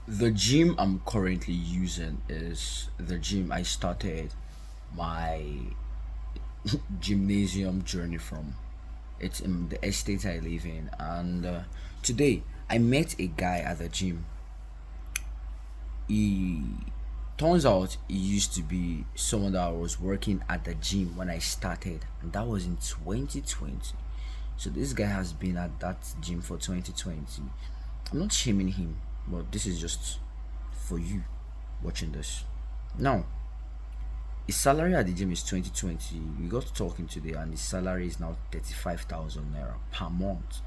The gym I'm currently using is the gym I started my gymnasium journey from. It's in the estate I live in, and today I met a guy at the gym. He turns out he used to be someone that was working at the gym when I started, and that was in 2020. So this guy has been at that gym for 2020. I'm not shaming him, but this is just for you watching this. Now, his salary at the gym is 2020. We got talking today, and his salary is now 35,000 naira per month.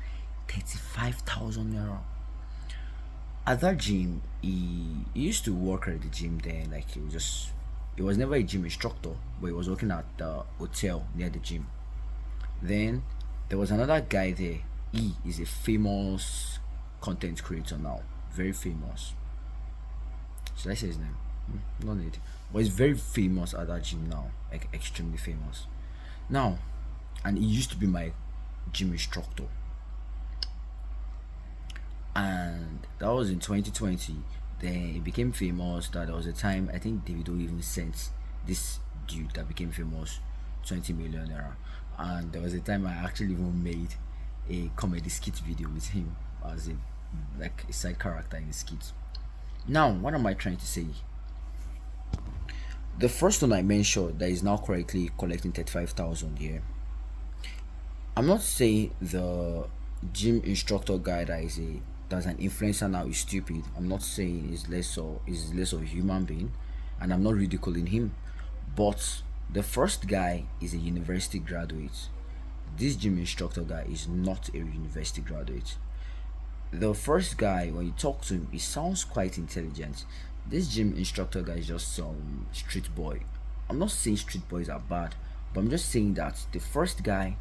35,000 naira. At that gym, he used to work at the gym then. Like, he was never a gym instructor, but he was working at the hotel near the gym. Then there was another guy there. He is a famous content creator now, very famous. Should I say his name? No need. But he's very famous at that gym now, like extremely famous. Now, and he used to be my gym instructor, and that was in 2020. Then he became famous. That there was a time I think Davido even sent this dude that became famous 20 million naira, and there was a time I actually even made a comedy skit video with him as a side character in the skit. Now, what am I trying to say? The first one I mentioned that is now correctly collecting 35,000 here. I'm not saying the gym instructor guy that's an influencer now is stupid. I'm not saying he's less of a human being, and I'm not ridiculing him. But the first guy is a university graduate. This gym instructor guy is not a university graduate. The first guy, when you talk to him, he sounds quite intelligent. This gym instructor guy is just some street boy. I'm not saying street boys are bad, but I'm just saying that the first guy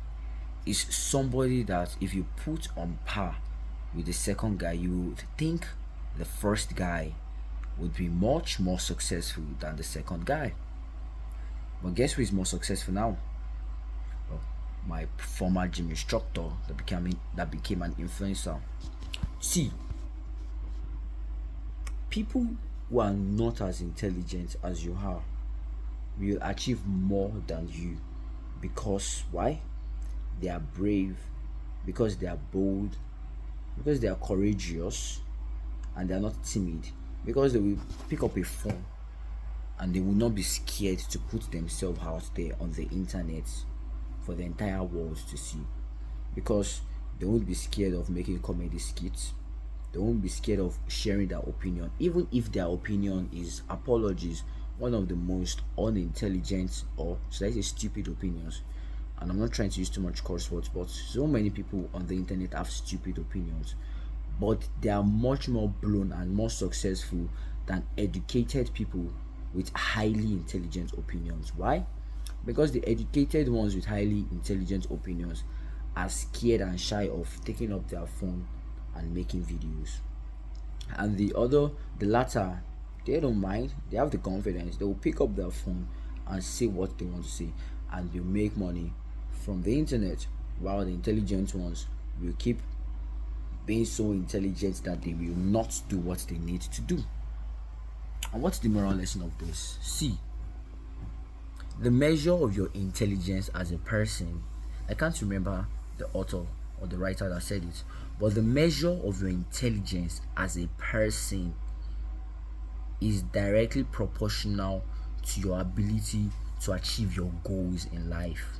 is somebody that if you put on par with the second guy, you would think the first guy would be much more successful than the second guy. But guess who is more successful now? Well, my former gym instructor that became an influencer. See, people who are not as intelligent as you are will achieve more than you, because why? They are brave, because they are bold, because they are courageous, and they are not timid, because they will pick up a phone and they will not be scared to put themselves out there on the internet for the entire world to see, because they won't be scared of making comedy skits. They won't be scared of sharing their opinion, even if their opinion is apologies, one of the most unintelligent, or should I say stupid opinions. And I'm not trying to use too much curse words, but so many people on the internet have stupid opinions, but they are much more blown and more successful than educated people with highly intelligent opinions. Why? Because the educated ones with highly intelligent opinions are scared and shy of taking up their phone and making videos. And the latter, they don't mind. They have the confidence. They will pick up their phone and say what they want to say, and they'll make money from the internet. While the intelligent ones will keep being so intelligent that they will not do what they need to do. And what's the moral lesson of this? See, the measure of your intelligence as a person, I can't remember the author or the writer that said it, but the measure of your intelligence as a person is directly proportional to your ability to achieve your goals in life.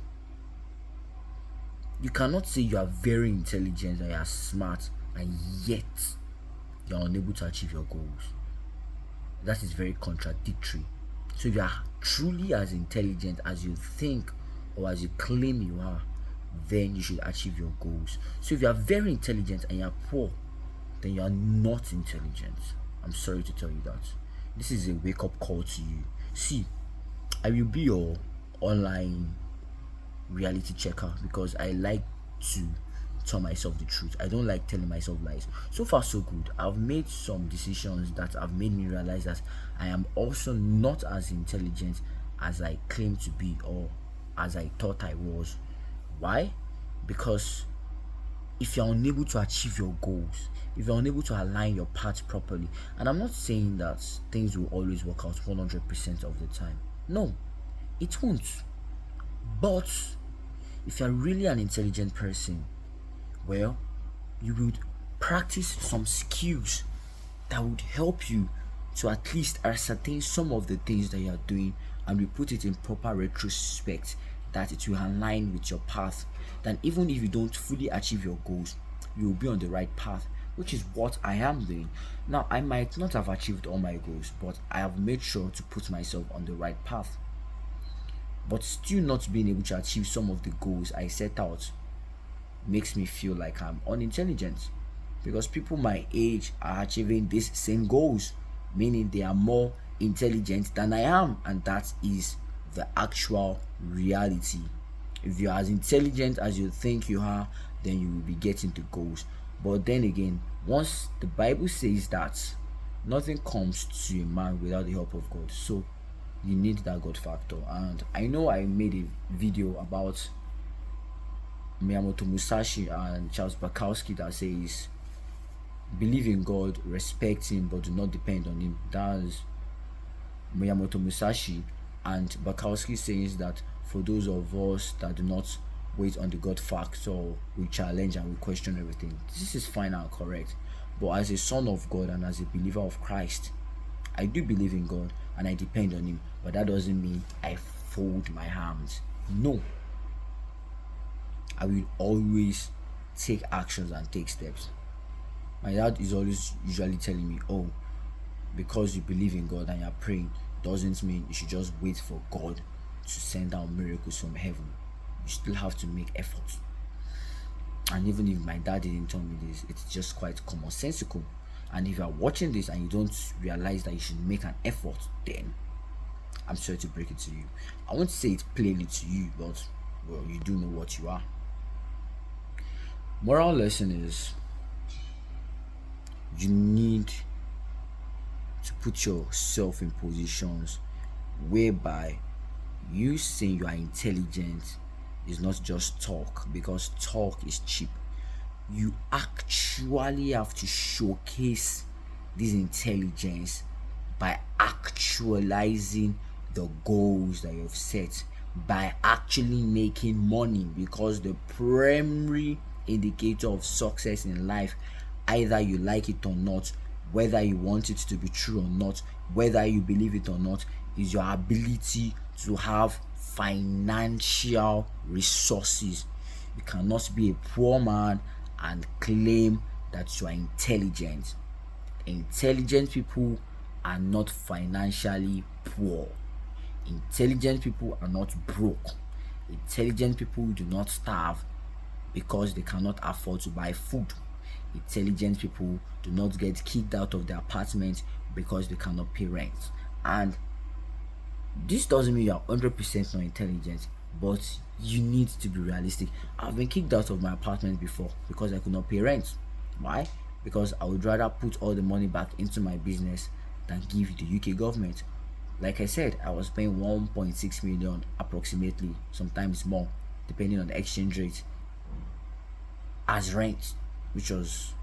You cannot say you are very intelligent and you are smart and yet you are unable to achieve your goals. That is very contradictory. So if you are truly as intelligent as you think or as you claim you are, then you should achieve your goals. So if you are very intelligent and you are poor, then you are not intelligent. I'm sorry to tell you that. This is a wake up call to you. See, I will be your online reality checker because I like to tell myself the truth. I don't like telling myself lies. So far, so good. I've made some decisions that have made me realize that I am also not as intelligent as I claim to be or as I thought I was. Why? Because if you're unable to achieve your goals, if you're unable to align your path properly, and I'm not saying that things will always work out 100% of the time. No, it won't. But if you're really an intelligent person, well, you would practice some skills that would help you to at least ascertain some of the things that you are doing, and we put it in proper retrospect, that it will align with your path. Then even if you don't fully achieve your goals, you will be on the right path, which is what I am doing. Now, I might not have achieved all my goals, but I have made sure to put myself on the right path. But still not being able to achieve some of the goals I set out makes me feel like I'm unintelligent, because people my age are achieving these same goals, meaning they are more intelligent than I am, and that is the actual reality. If you're as intelligent as you think you are, then you will be getting the goals. But then again, once the Bible says that nothing comes to a man without the help of God, so you need that God factor. And I know I made a video about Miyamoto Musashi and Charles Bukowski that says, believe in God, respect him, but do not depend on him. That's Miyamoto Musashi. And Bukowski says that for those of us that do not wait on the God factor, we challenge and we question everything. This is fine and correct. But as a son of God and as a believer of Christ, I do believe in God and I depend on him, but that doesn't mean I fold my hands. No. I will always take actions and take steps. My dad is always usually telling me, oh, because you believe in God and you're praying doesn't mean you should just wait for God to send down miracles from heaven. You still have to make efforts. And even if my dad didn't tell me this, it's just quite commonsensical. And if you are watching this and you don't realize that you should make an effort, then I'm sorry to break it to you. I won't say it plainly to you, but well, you do know what you are. Moral lesson is, you need to put yourself in positions whereby you saying you are intelligent is not just talk, because talk is cheap. You actually have to showcase this intelligence by actualizing the goals that you've set, by actually making money, because the primary indicator of success in life, either you like it or not, whether you want it to be true or not, whether you believe it or not, is your ability to have financial resources. You cannot be a poor man and claim that you are intelligent. Intelligent people are not financially poor. Intelligent people are not broke. Intelligent people do not starve because they cannot afford to buy food. Intelligent people do not get kicked out of their apartment because they cannot pay rent. And this doesn't mean you are 100% not intelligent, but you need to be realistic. I've been kicked out of my apartment before because I could not pay rent. Why? Because I would rather put all the money back into my business than give the UK government. Like I said, I was paying 1.6 million approximately, sometimes more, depending on the exchange rate, as rent, which was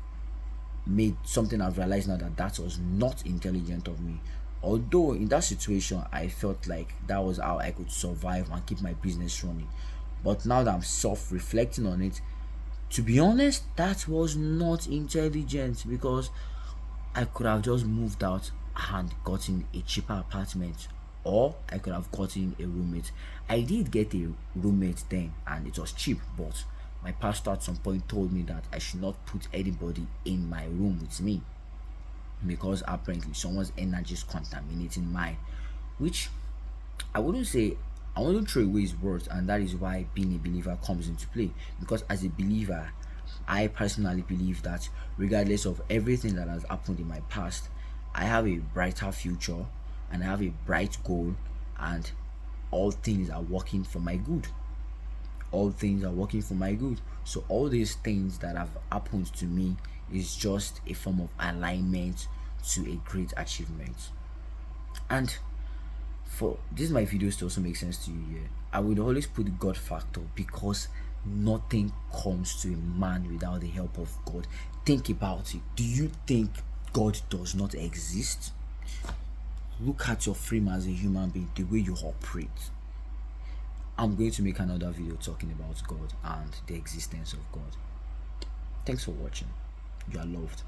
made something I've realized now that was not intelligent of me. Although in that situation I felt like that was how I could survive and keep my business running. But now that I'm self-reflecting on it, to be honest, that was not intelligent, because I could have just moved out and gotten a cheaper apartment, or I could have gotten a roommate. I did get a roommate then and it was cheap, but my pastor at some point told me that I should not put anybody in my room with me, because apparently someone's energy is contaminating mine, which I wouldn't throw away his words, and that is why being a believer comes into play. Because as a believer, I personally believe that regardless of everything that has happened in my past, I have a brighter future and I have a bright goal, and all things are working for my good. All things are working for my good. So all these things that have happened to me is just a form of alignment to a great achievement. And for this, my videos to also make sense to you here, I would always put God factor, because nothing comes to a man without the help of God. Think about it. Do you think God does not exist? Look at your frame as a human being, the way you operate. I'm going to make another video talking about God and the existence of God. Thanks for watching. You are loved.